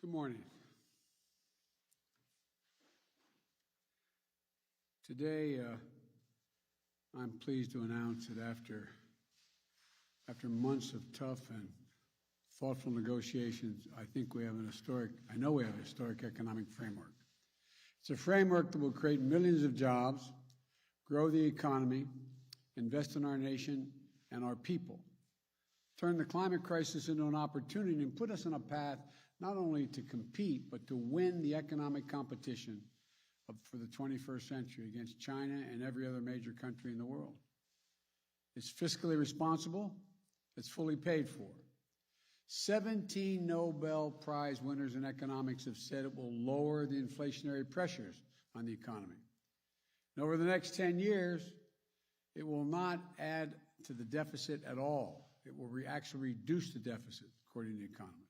Good morning. Today, I'm pleased to announce that after months of tough and thoughtful negotiations, I know we have a historic economic framework. It's a framework that will create millions of jobs, grow the economy, invest in our nation and our people, turn the climate crisis into an opportunity and put us on a path not only to compete, but to win the economic competition for the 21st century against China and every other major country in the world. It's fiscally responsible. It's fully paid for. 17 Nobel Prize winners in economics have said it will lower the inflationary pressures on the economy. And over the next 10 years, it will not add to the deficit at all. It will actually reduce the deficit, according to economists.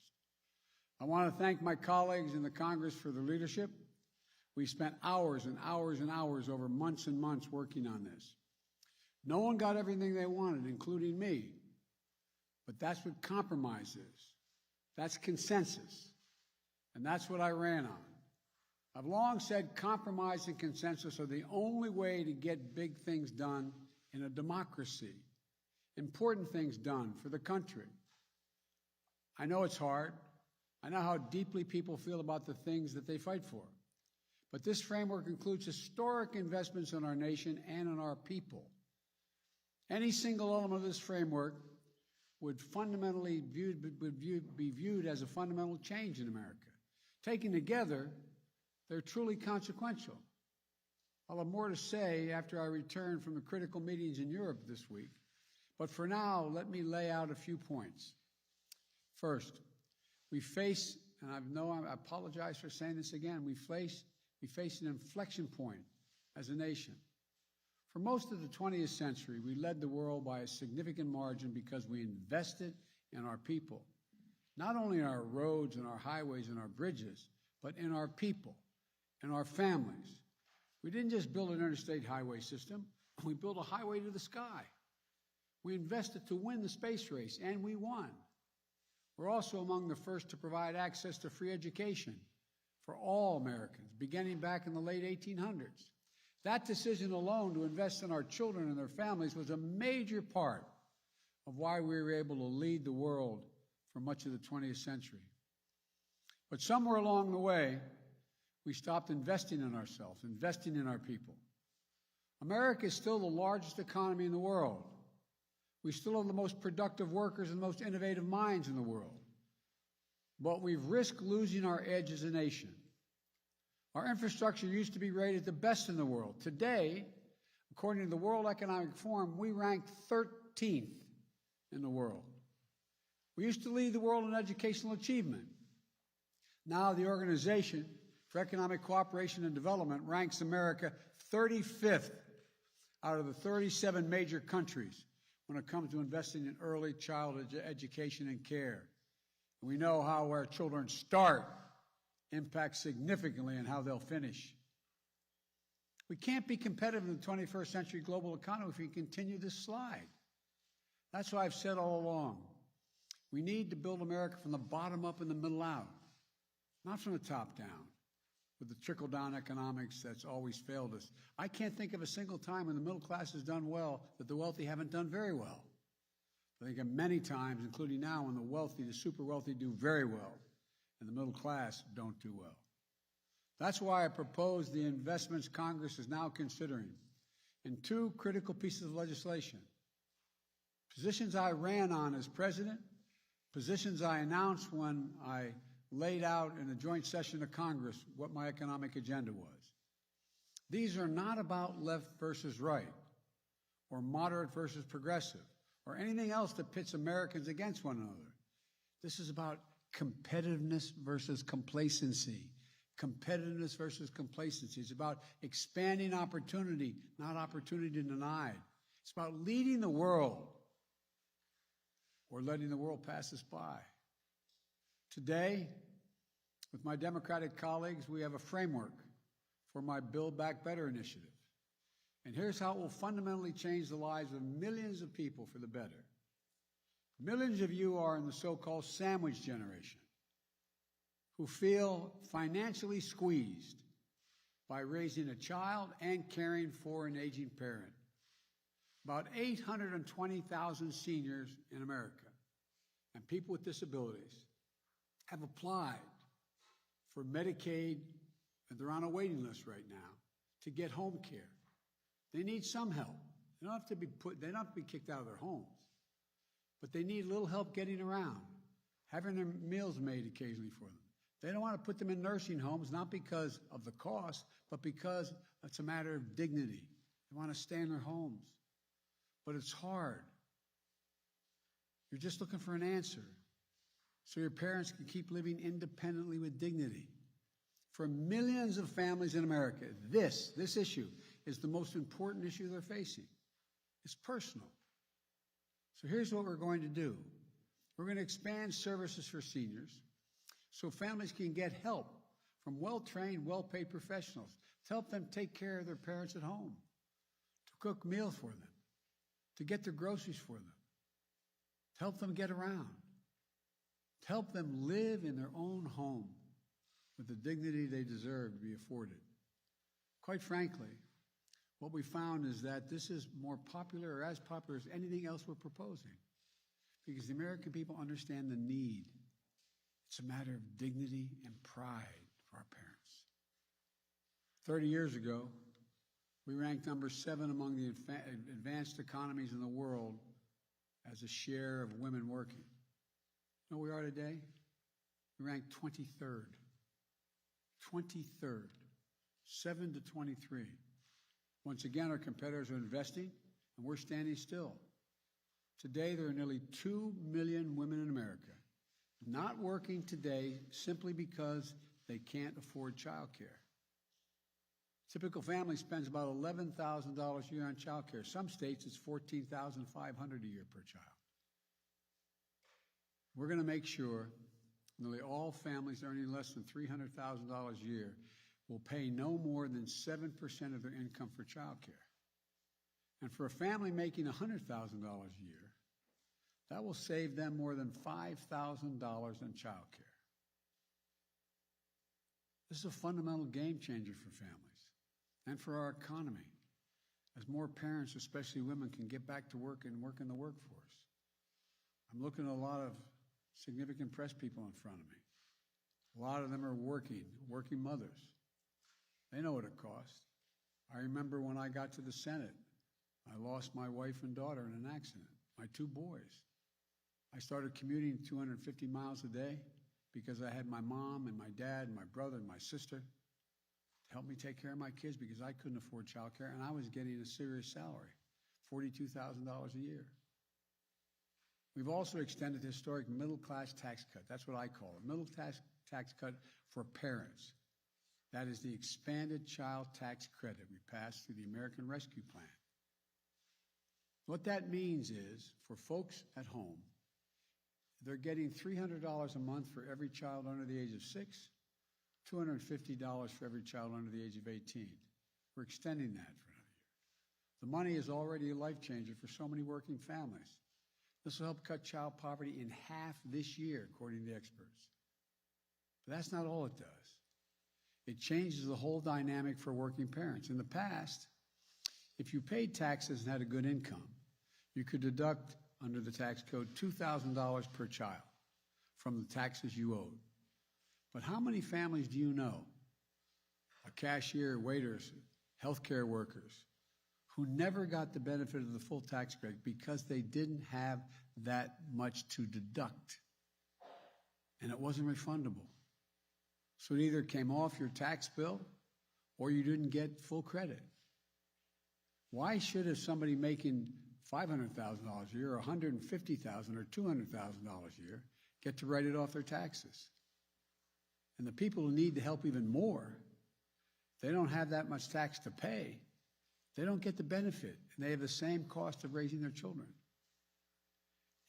I want to thank my colleagues in the Congress for their leadership. We spent hours and hours and hours over months and months working on this. No one got everything they wanted, including me. But that's what compromise is. That's consensus. And that's what I ran on. I've long said compromise and consensus are the only way to get big things done in a democracy. Important things done for the country. I know it's hard. I know how deeply people feel about the things that they fight for. But this framework includes historic investments in our nation and in our people. Any single element of this framework would fundamentally be viewed as a fundamental change in America. Taken together, they're truly consequential. I'll have more to say after I return from the critical meetings in Europe this week. But for now, let me lay out a few points. First, we face, and I apologize for saying this again, we face an inflection point as a nation. For most of the 20th century, we led the world by a significant margin because we invested in our people. Not only in our roads and our highways and our bridges, but in our people, in our families. We didn't just build an interstate highway system, we built a highway to the sky. We invested to win the space race, and we won. We're also among the first to provide access to free education for all Americans, beginning back in the late 1800s. That decision alone to invest in our children and their families was a major part of why we were able to lead the world for much of the 20th century. But somewhere along the way, we stopped investing in ourselves, investing in our people. America is still the largest economy in the world. We still have the most productive workers and the most innovative minds in the world. But we've risked losing our edge as a nation. Our infrastructure used to be rated the best in the world. Today, according to the World Economic Forum, we rank 13th in the world. We used to lead the world in educational achievement. Now the Organization for Economic Cooperation and Development ranks America 35th out of the 37 major countries when it comes to investing in early childhood education and care. And we know how where children start impacts significantly on how they'll finish. We can't be competitive in the 21st century global economy if we continue this slide. That's why I've said all along, we need to build America from the bottom up and the middle out, not from the top down, with the trickle-down economics that's always failed us. I can't think of a single time when the middle class has done well that the wealthy haven't done very well. I think of many times, including now, when the wealthy, the super wealthy, do very well, and the middle class don't do well. That's why I propose the investments Congress is now considering in two critical pieces of legislation. Positions I ran on as president, positions I announced when I laid out in a joint session of Congress what my economic agenda was. These are not about left versus right, or moderate versus progressive, or anything else that pits Americans against one another. This is about competitiveness versus complacency. Competitiveness versus complacency. It's about expanding opportunity, not opportunity denied. It's about leading the world or letting the world pass us by. Today, with my Democratic colleagues, we have a framework for my Build Back Better initiative. And here's how it will fundamentally change the lives of millions of people for the better. Millions of you are in the so-called sandwich generation, who feel financially squeezed by raising a child and caring for an aging parent. About 820,000 seniors in America and people with disabilities have applied for Medicaid, and they're on a waiting list right now to get home care. They need some help. They don't have to be kicked out of their homes, but they need a little help getting around, having their meals made occasionally for them. They don't want to put them in nursing homes, not because of the cost, but because it's a matter of dignity. They want to stay in their homes. But it's hard. You're just looking for an answer so your parents can keep living independently with dignity. For millions of families in America, this issue is the most important issue they're facing. It's personal. So here's what we're going to do. We're going to expand services for seniors so families can get help from well-trained, well-paid professionals to help them take care of their parents at home, to cook meals for them, to get their groceries for them, to help them get around, to help them live in their own home with the dignity they deserve to be afforded. Quite frankly, what we found is that this is more popular or as popular as anything else we're proposing because the American people understand the need. It's a matter of dignity and pride for our parents. 30 years ago, we ranked number 7 among the advanced economies in the world as a share of women working. You know where we are today? We ranked 23rd. 23rd. 7 to 23. Once again, our competitors are investing, and we're standing still. Today, there are nearly 2 million women in America not working today simply because they can't afford child care. Typical family spends about $11,000 a year on child care. Some states, it's $14,500 a year per child. We're going to make sure nearly all families earning less than $300,000 a year will pay no more than 7% of their income for child care. And for a family making $100,000 a year, that will save them more than $5,000 in child care. This is a fundamental game changer for families and for our economy, as more parents, especially women, can get back to work and work in the workforce. I'm looking at a lot of significant press people in front of me. A lot of them are working mothers. They know what it costs. I remember when I got to the Senate, I lost my wife and daughter in an accident, my 2 boys. I started commuting 250 miles a day because I had my mom and my dad and my brother and my sister to help me take care of my kids because I couldn't afford child care, and I was getting a serious salary, $42,000 a year. We've also extended the historic middle-class tax cut. That's what I call it, middle-class tax cut for parents. That is the expanded child tax credit we passed through the American Rescue Plan. What that means is, for folks at home, they're getting $300 a month for every child under the age of 6, $250 for every child under the age of 18. We're extending that for another year. The money is already a life changer for so many working families. This will help cut child poverty in half this year, according to experts. But that's not all it does. It changes the whole dynamic for working parents. In the past, if you paid taxes and had a good income, you could deduct under the tax code $2,000 per child from the taxes you owed. But how many families do you know, a cashier, waiters, healthcare workers, who never got the benefit of the full tax credit because they didn't have that much to deduct, and it wasn't refundable? So it either came off your tax bill or you didn't get full credit. Why should somebody making $500,000 a year, or $150,000 or $200,000 a year get to write it off their taxes? And the people who need the help even more, they don't have that much tax to pay. They don't get the benefit, and they have the same cost of raising their children.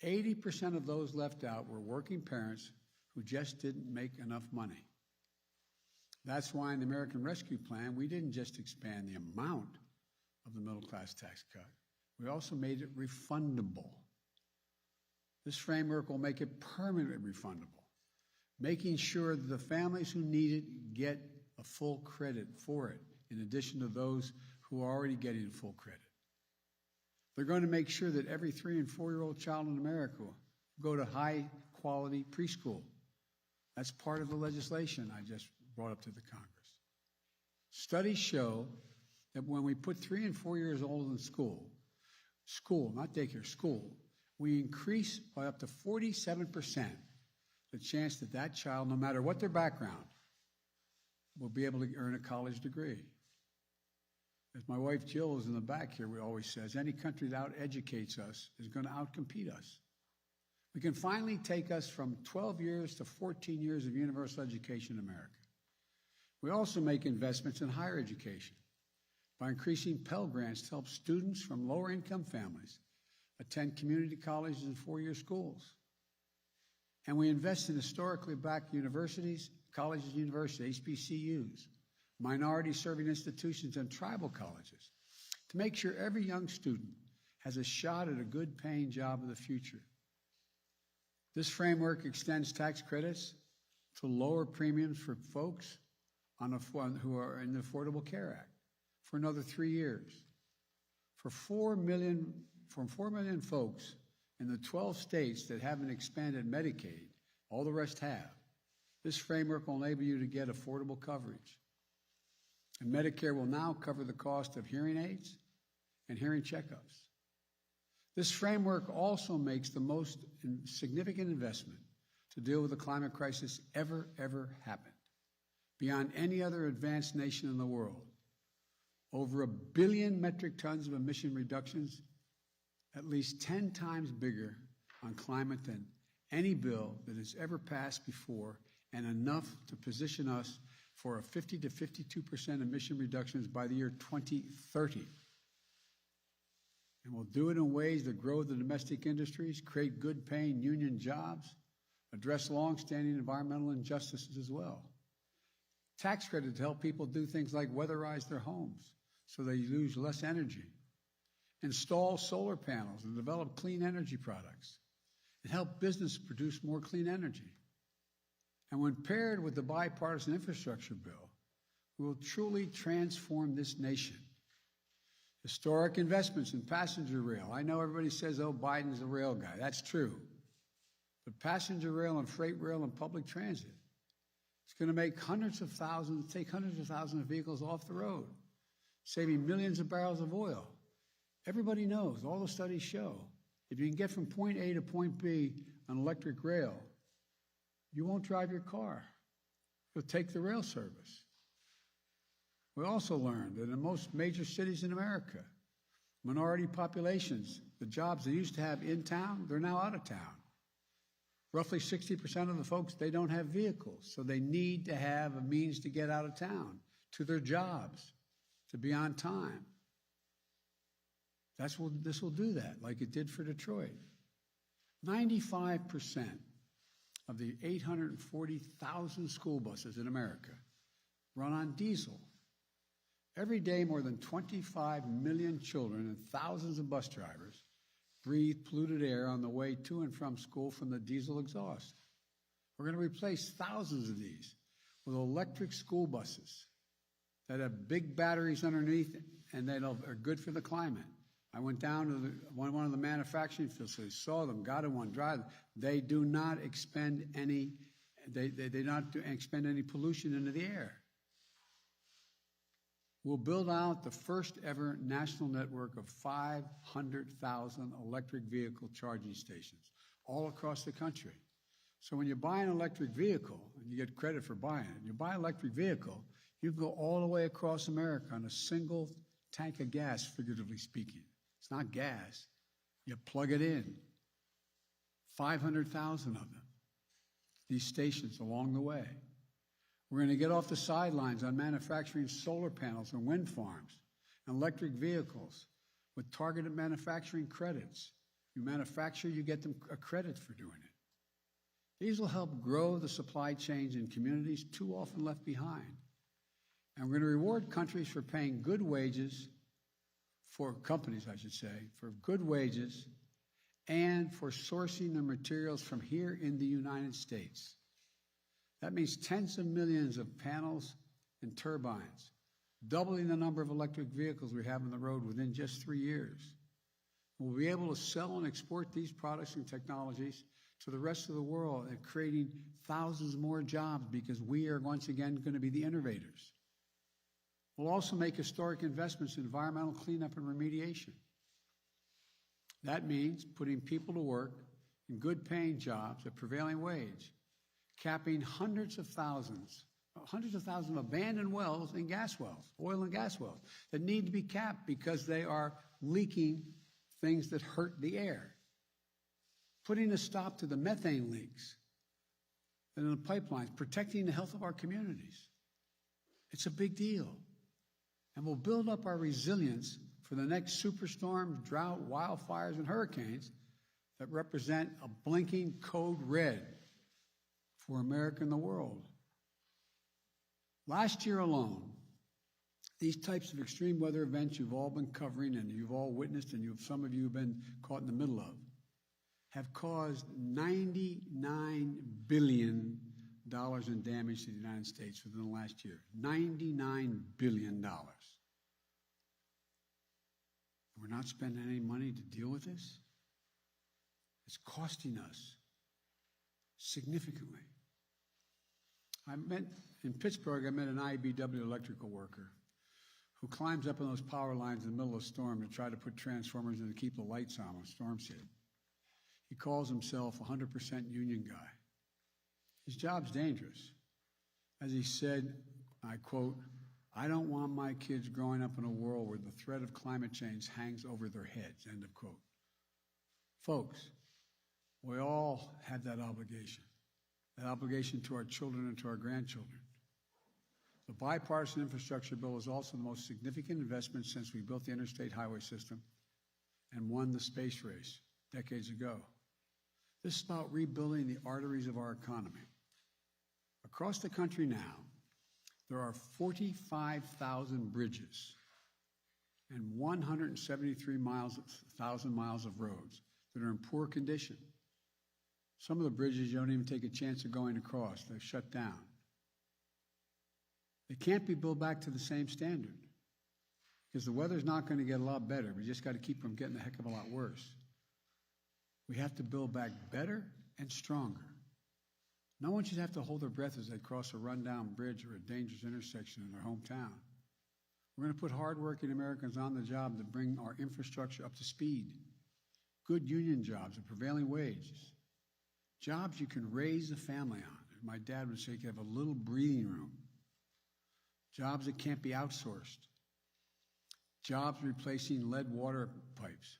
80% of those left out were working parents who just didn't make enough money. That's why in the American Rescue Plan, we didn't just expand the amount of the middle-class tax cut. We also made it refundable. This framework will make it permanently refundable, making sure that the families who need it get a full credit for it, in addition to those who are already getting full credit. They're going to make sure that every 3 and 4-year-old child in America will go to high-quality preschool. That's part of the legislation I just brought up to the Congress. Studies show that when we put 3 and 4 years old in school, not daycare, school, we increase by up to 47% the chance that that child, no matter what their background, will be able to earn a college degree. As my wife Jill is in the back here, always says, any country that out-educates us is going to outcompete us. We can finally take us from 12 years to 14 years of universal education in America. We also make investments in higher education by increasing Pell Grants to help students from lower-income families attend community colleges and 4-year schools. And we invest in historically black universities, colleges and universities, HBCUs, minority-serving institutions, and tribal colleges to make sure every young student has a shot at a good-paying job in the future. This framework extends tax credits to lower premiums for folks who are in the Affordable Care Act for another 3 years. For 4 million folks in the 12 states that haven't expanded Medicaid, all the rest have, this framework will enable you to get affordable coverage. And Medicare will now cover the cost of hearing aids and hearing checkups. This framework also makes the most significant investment to deal with the climate crisis ever happened, beyond any other advanced nation in the world. Over 1 billion metric tons of emission reductions, at least 10 times bigger on climate than any bill that has ever passed before, and enough to position us for a 50 to 52% emission reductions by the year 2030. And we'll do it in ways that grow the domestic industries, create good-paying union jobs, address long-standing environmental injustices as well. Tax credit to help people do things like weatherize their homes so they use less energy, install solar panels and develop clean energy products, and help business produce more clean energy. And when paired with the bipartisan infrastructure bill, we will truly transform this nation. Historic investments in passenger rail. I know everybody says, oh, Biden's a rail guy. That's true. But passenger rail and freight rail and public transit, it's going to make take hundreds of thousands of vehicles off the road, saving millions of barrels of oil. Everybody knows, all the studies show, if you can get from point A to point B on electric rail, you won't drive your car. You'll take the rail service. We also learned that in most major cities in America, minority populations, the jobs they used to have in town, they're now out of town. Roughly 60% of the folks, they don't have vehicles, so they need to have a means to get out of town, to their jobs, to be on time. This will do that, like it did for Detroit. 95% of the 840,000 school buses in America run on diesel. Every day, more than 25 million children and thousands of bus drivers breathe polluted air on the way to and from school from the diesel exhaust. We're going to replace thousands of these with electric school buses that have big batteries underneath and that are good for the climate. I went down to one of the manufacturing facilities, saw them, got in one, drive them. They do not expend any. They do not expend any pollution into the air. We'll build out the first ever national network of 500,000 electric vehicle charging stations all across the country. So when you buy an electric vehicle, and you get credit for buying it, you buy an electric vehicle, you can go all the way across America on a single tank of gas, figuratively speaking. It's not gas. You plug it in. 500,000 of them, these stations along the way. We're going to get off the sidelines on manufacturing solar panels and wind farms and electric vehicles with targeted manufacturing credits. You manufacture, you get them a credit for doing it. These will help grow the supply chains in communities too often left behind. And we're going to reward countries for paying good wages, for companies, I should say, for good wages and for sourcing their materials from here in the United States. That means tens of millions of panels and turbines, doubling the number of electric vehicles we have on the road within just 3 years. We'll be able to sell and export these products and technologies to the rest of the world and creating thousands more jobs because we are once again going to be the innovators. We'll also make historic investments in environmental cleanup and remediation. That means putting people to work in good paying jobs at prevailing wage, capping hundreds of thousands of abandoned wells and gas wells, oil and gas wells, that need to be capped because they are leaking things that hurt the air. Putting a stop to the methane leaks in the pipelines, protecting the health of our communities. It's a big deal. And we'll build up our resilience for the next superstorm, drought, wildfires, and hurricanes that represent a blinking code red for America and the world. Last year alone, these types of extreme weather events you've all been covering and you've all witnessed and some of you have been caught in the middle of have caused $99 billion in damage to the United States within the last year. $99 billion. We're not spending any money to deal with this? It's costing us significantly. In Pittsburgh, I met an IBW electrical worker who climbs up on those power lines in the middle of a storm to try to put transformers in to keep the lights on when storms hit. He calls himself a 100% union guy. His job's dangerous. As he said, I quote, "I don't want my kids growing up in a world where the threat of climate change hangs over their heads," end of quote. Folks, we all have that obligation to our children and to our grandchildren. The bipartisan infrastructure bill is also the most significant investment since we built the interstate highway system and won the space race decades ago. This is about rebuilding the arteries of our economy. Across the country now, there are 45,000 bridges and 173,000 miles of roads that are in poor condition. Some of the bridges you don't even take a chance of going across. They're shut down. They can't be built back to the same standard because the weather's not going to get a lot better. We just got to keep from getting a heck of a lot worse. We have to build back better and stronger. No one should have to hold their breath as they cross a rundown bridge or a dangerous intersection in their hometown. We're going to put hardworking Americans on the job to bring our infrastructure up to speed. Good union jobs at prevailing wages. Jobs you can raise a family on. My dad would say you have a little breathing room. Jobs that can't be outsourced. Jobs replacing lead water pipes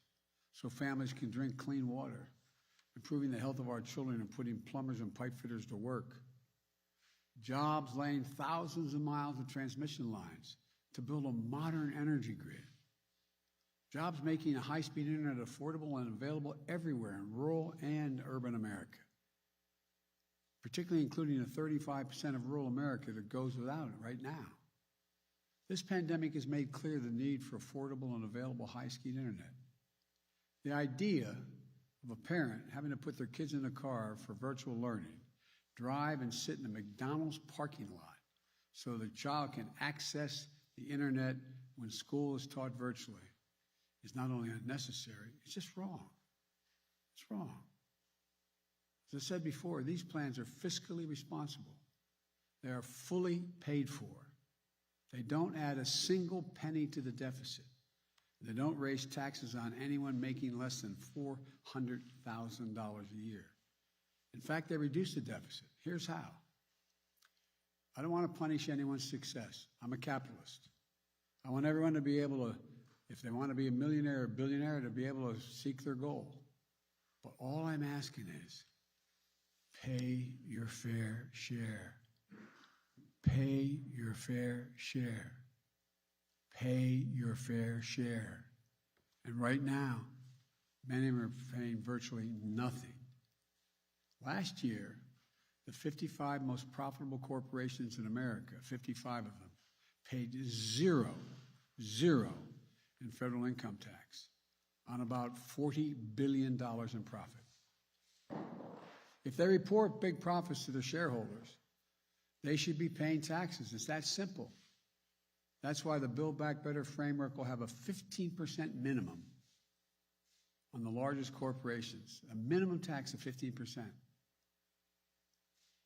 so families can drink clean water. Improving the health of our children and putting plumbers and pipe fitters to work. Jobs laying thousands of miles of transmission lines to build a modern energy grid. Jobs making a high-speed internet affordable and available everywhere in rural and urban America, particularly including the 35% of rural America that goes without it right now. This pandemic has made clear the need for affordable and available high-speed internet. The idea of a parent having to put their kids in a car for virtual learning, drive and sit in a McDonald's parking lot so the child can access the internet when school is taught virtually is not only unnecessary, it's just wrong. It's wrong. As I said before, these plans are fiscally responsible. They are fully paid for. They don't add a single penny to the deficit. They don't raise taxes on anyone making less than $400,000 a year. In fact, they reduce the deficit. Here's how. I don't want to punish anyone's success. I'm a capitalist. I want everyone to be able to, if they want to be a millionaire or billionaire, to be able to seek their goal. But all I'm asking is, pay your fair share. Pay your fair share. Pay your fair share. And right now, many of them are paying virtually nothing. Last year, the 55 most profitable corporations in America, 55 of them, paid zero in federal income tax on about $40 billion in profit. If they report big profits to their shareholders, They should be paying taxes. It's that simple. That's why the Build Back Better framework will have a 15% minimum on the largest corporations, a minimum tax of 15%.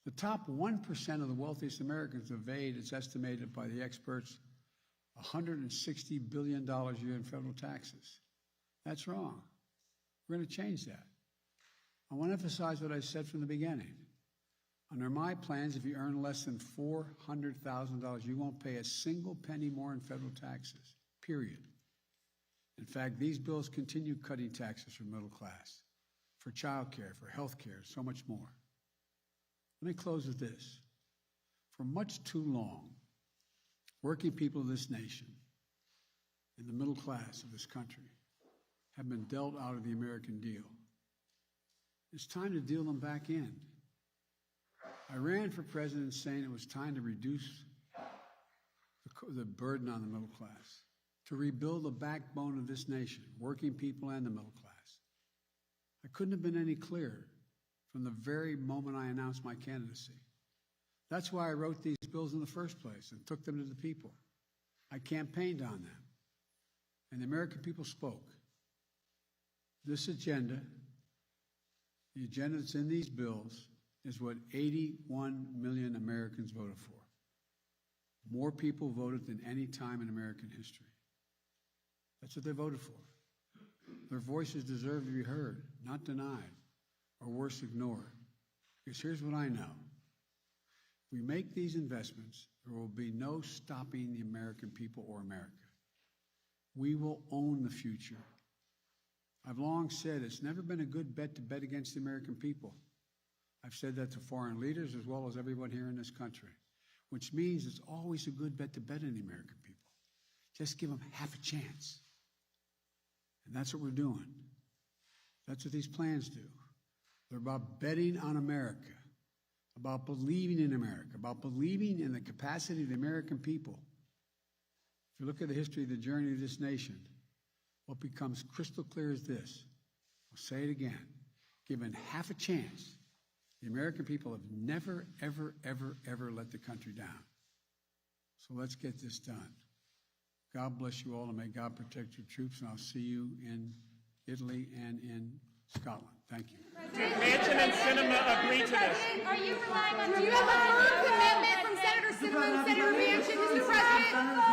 The top 1% of the wealthiest Americans evade, it's estimated by the experts, $160 billion a year in federal taxes. That's wrong. We're going to change that. I want to emphasize what I said from the beginning. Under my plans, if you earn less than $400,000, you won't pay a single penny more in federal taxes, period. In fact, these bills continue cutting taxes for middle class, for child care, for health care, so much more. Let me close with this. For much too long, working people of this nation and the middle class of this country have been dealt out of the American deal. It's time to deal them back in. I ran for president saying it was time to reduce the burden on the middle class, to rebuild the backbone of this nation, working people and the middle class. I couldn't have been any clearer from the very moment I announced my candidacy. That's why I wrote these bills in the first place and took them to the people. I campaigned on them, and the American people spoke. This agenda, the agenda that's in these bills, is what 81 million Americans voted for. More people voted than any time in American history. That's what they voted for. Their voices deserve to be heard, not denied, or worse, ignored. Because here's what I know. If we make these investments, there will be no stopping the American people or America. We will own the future. I've long said it's never been a good bet to bet against the American people. I've said that to foreign leaders as well as everyone here in this country, which means it's always a good bet to bet on the American people. Just give them half a chance. And that's what we're doing. That's what these plans do. They're about betting on America, about believing in America, about believing in the capacity of the American people. If you look at the history of the journey of this nation, what becomes crystal clear is this. I'll say it again. Given half a chance, the American people have never, ever, ever, ever let the country down. So let's get this done. God bless you all, and may God protect your troops, and I'll see you in Italy and in Scotland. Thank you. Manchin and Sinema agree to this. Are you relying on? Do you have a firm commitment from Senator Sinema and Senator Manchin, Mr. President?